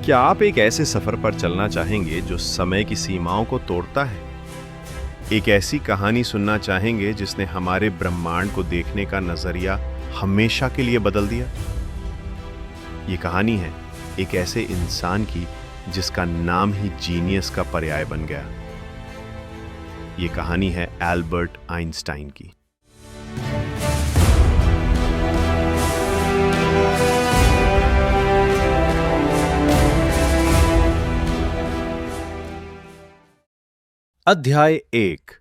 क्या आप एक ऐसे सफर पर चलना चाहेंगे जो समय की सीमाओं को तोड़ता है? एक ऐसी कहानी सुनना चाहेंगे जिसने हमारे ब्रह्मांड को देखने का नजरिया हमेशा के लिए बदल दिया? ये कहानी है एक ऐसे इंसान की जिसका नाम ही जीनियस का पर्याय बन गया। ये कहानी है एल्बर्ट आइंस्टाइन की। अध्याय 1,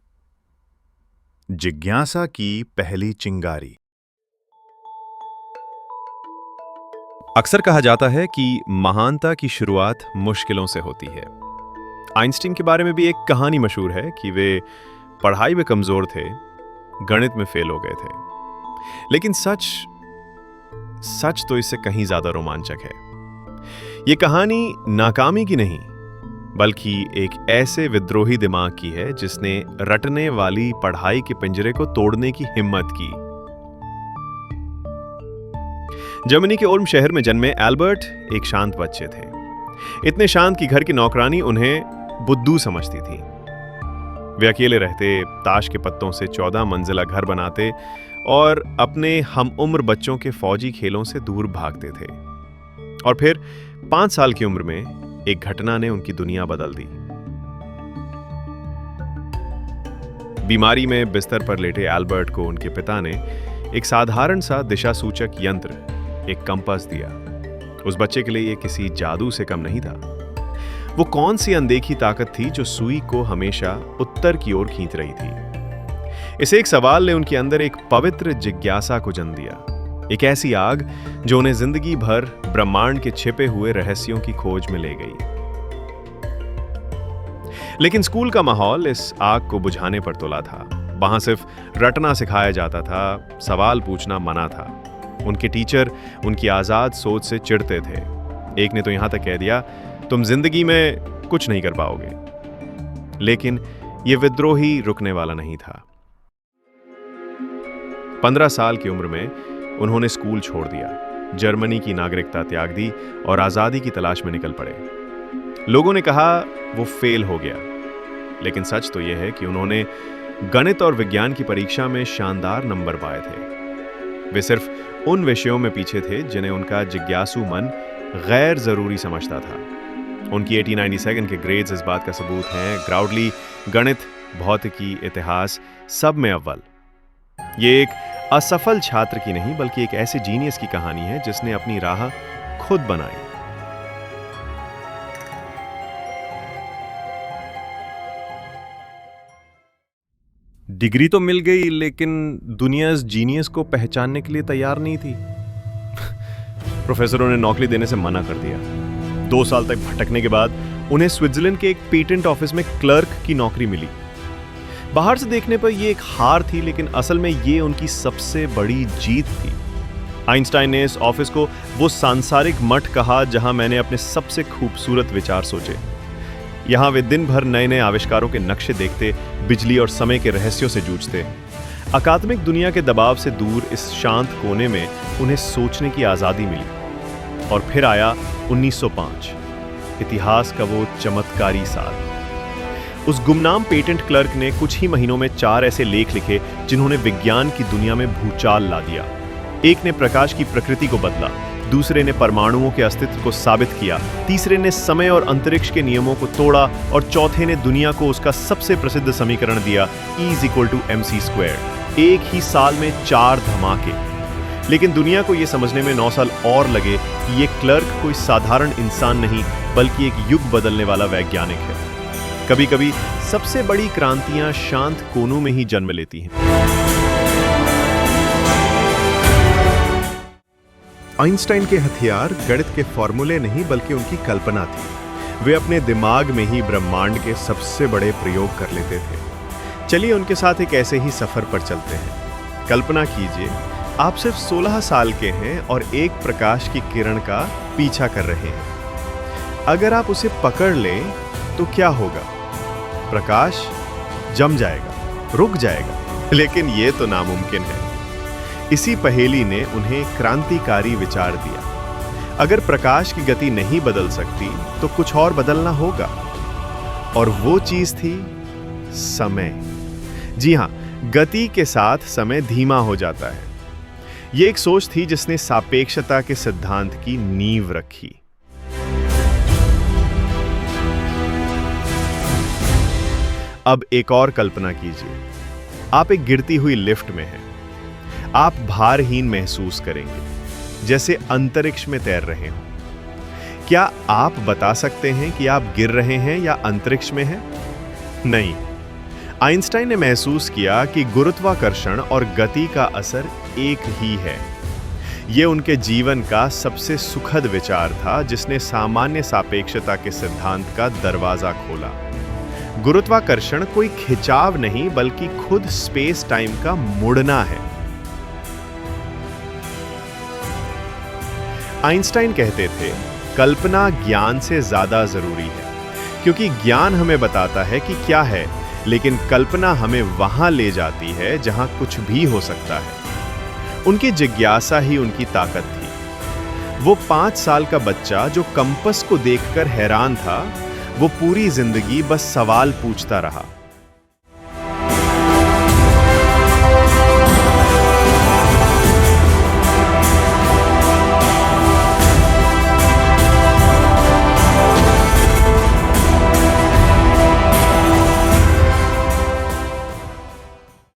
जिज्ञासा की पहली चिंगारी। अक्सर कहा जाता है कि महानता की शुरुआत मुश्किलों से होती है। आइंस्टीन के बारे में भी एक कहानी मशहूर है कि वे पढ़ाई में कमजोर थे, गणित में फेल हो गए थे। लेकिन सच तो इससे कहीं ज्यादा रोमांचक है। यह कहानी नाकामी की नहीं, बल्कि एक ऐसे विद्रोही दिमाग की है जिसने रटने वाली पढ़ाई के पिंजरे को तोड़ने की हिम्मत की। जर्मनी के ओल्म शहर में जन्मे एल्बर्ट एक शांत बच्चे थे। इतने शांत कि घर की नौकरानी उन्हें बुद्धू समझती थी। वे अकेले रहते, ताश के पत्तों से 14 मंजिला घर बनाते और अपने हम उम्र बच्चों के फौजी खेलों से दूर भागते थे। और फिर 5 साल की उम्र में एक घटना ने उनकी दुनिया बदल दी। बीमारी में बिस्तर पर लेटे एल्बर्ट को उनके पिता ने एक साधारण सा दिशा सूचक यंत्र, एक कंपास दिया। उस बच्चे के लिए यह किसी जादू से कम नहीं था। वो कौन सी अनदेखी ताकत थी जो सुई को हमेशा उत्तर की ओर खींच रही थी? इस एक सवाल ने उनके अंदर एक पवित्र जिज्ञासा को जन्म दिया, एक ऐसी आग जो उन्हें जिंदगी भर ब्रह्मांड के छिपे हुए रहस्यों की खोज में ले गई। लेकिन स्कूल का माहौल इस आग को बुझाने पर तुला था। वहां सिर्फ रटना सिखाया जाता था, सवाल पूछना मना था। उनके टीचर उनकी आजाद सोच से चिढ़ते थे। एक ने तो यहां तक कह दिया, तुम जिंदगी में कुछ नहीं कर पाओगे। लेकिन यह विद्रोही रुकने वाला नहीं था। 15 साल की उम्र में उन्होंने स्कूल छोड़ दिया, जर्मनी की नागरिकता त्याग दी और आजादी की तलाश में निकल पड़े। लोगों ने कहा वो फेल हो गया, लेकिन सच तो यह है कि उन्होंने गणित और विज्ञान की परीक्षा में शानदार नंबर पाए थे। वे सिर्फ उन विषयों में पीछे थे जिन्हें उनका जिज्ञासु मन गैर जरूरी समझता था। उनकी 1897 के ग्रेड्स इस बात का सबूत हैं। ग्राउडली गणित, भौतिकी, इतिहास सब में अव्वल। ये एक असफल छात्र की नहीं, बल्कि एक ऐसे जीनियस की कहानी है जिसने अपनी राह खुद बनाई। डिग्री तो मिल गई, लेकिन दुनिया इस जीनियस को पहचानने के लिए तैयार नहीं थी। प्रोफेसरों ने नौकरी देने से मना कर दिया। 2 साल तक भटकने के बाद उन्हें स्विट्जरलैंड के एक पेटेंट ऑफिस में क्लर्क की नौकरी मिली। बाहर से देखने पर यह एक हार थी, लेकिन असल में यह उनकी सबसे बड़ी जीत थी। आइंस्टाइन ने इस ऑफिस को वो सांसारिक मठ कहा जहां मैंने अपने सबसे खूबसूरत विचार सोचे। यहां वे दिन भर नए नए आविष्कारों के नक्शे देखते, बिजली और समय के रहस्यों से जूझते। अकादमिक दुनिया के दबाव से दूर इस शांत कोने में उन्हें सोचने की आजादी मिली। और फिर आया 1905, इतिहास का वो चमत्कारी साल। उस गुमनाम पेटेंट क्लर्क ने कुछ ही महीनों में 4 ऐसे लेख लिखे जिन्होंने विज्ञान की दुनिया में भूचाल ला दिया। एक ने प्रकाश की प्रकृति को बदला, दूसरे ने परमाणुओं के अस्तित्व को साबित किया, तीसरे ने समय और अंतरिक्ष के नियमों को तोड़ा और चौथे ने दुनिया को उसका सबसे प्रसिद्ध समीकरण दिया, E=mc²। एक ही साल में 4 धमाके। लेकिन दुनिया को यह समझने में 9 साल और लगे कि यह क्लर्क कोई साधारण इंसान नहीं, बल्कि एक युग बदलने वाला वैज्ञानिक है। कभी कभी सबसे बड़ी क्रांतियां शांत कोनों में ही जन्म लेती हैं। आइंस्टाइन के हथियार गणित के फॉर्मूले नहीं, बल्कि उनकी कल्पना थी। वे अपने दिमाग में ही ब्रह्मांड के सबसे बड़े प्रयोग कर लेते थे। चलिए उनके साथ एक ऐसे ही सफर पर चलते हैं। कल्पना कीजिए, आप सिर्फ 16 साल के हैं और एक प्रकाश की किरण का पीछा कर रहे हैं। अगर आप उसे पकड़ लें तो क्या होगा? प्रकाश जम जाएगा, रुक जाएगा। लेकिन यह तो नामुमकिन है। इसी पहेली ने उन्हें क्रांतिकारी विचार दिया। अगर प्रकाश की गति नहीं बदल सकती तो कुछ और बदलना होगा, और वो चीज थी समय। जी हां, गति के साथ समय धीमा हो जाता है। ये एक सोच थी जिसने सापेक्षता के सिद्धांत की नींव रखी। अब एक और कल्पना कीजिए, आप एक गिरती हुई लिफ्ट में हैं। आप भारहीन महसूस करेंगे, जैसे अंतरिक्ष में तैर रहे हो। क्या आप बता सकते हैं कि आप गिर रहे हैं या अंतरिक्ष में हैं? नहीं। आइंस्टाइन ने महसूस किया कि गुरुत्वाकर्षण और गति का असर एक ही है। यह उनके जीवन का सबसे सुखद विचार था, जिसने सामान्य सापेक्षता के सिद्धांत का दरवाजा खोला। गुरुत्वाकर्षण कोई खिंचाव नहीं, बल्कि खुद स्पेस टाइम का मुड़ना है। आइंस्टाइन कहते थे, कल्पना ज्ञान से ज्यादा जरूरी है, क्योंकि ज्ञान हमें बताता है कि क्या है, लेकिन कल्पना हमें वहां ले जाती है जहां कुछ भी हो सकता है। उनकी जिज्ञासा ही उनकी ताकत थी। वो 5 साल का बच्चा जो कंपास को देखकर हैरान था, वो पूरी जिंदगी बस सवाल पूछता रहा।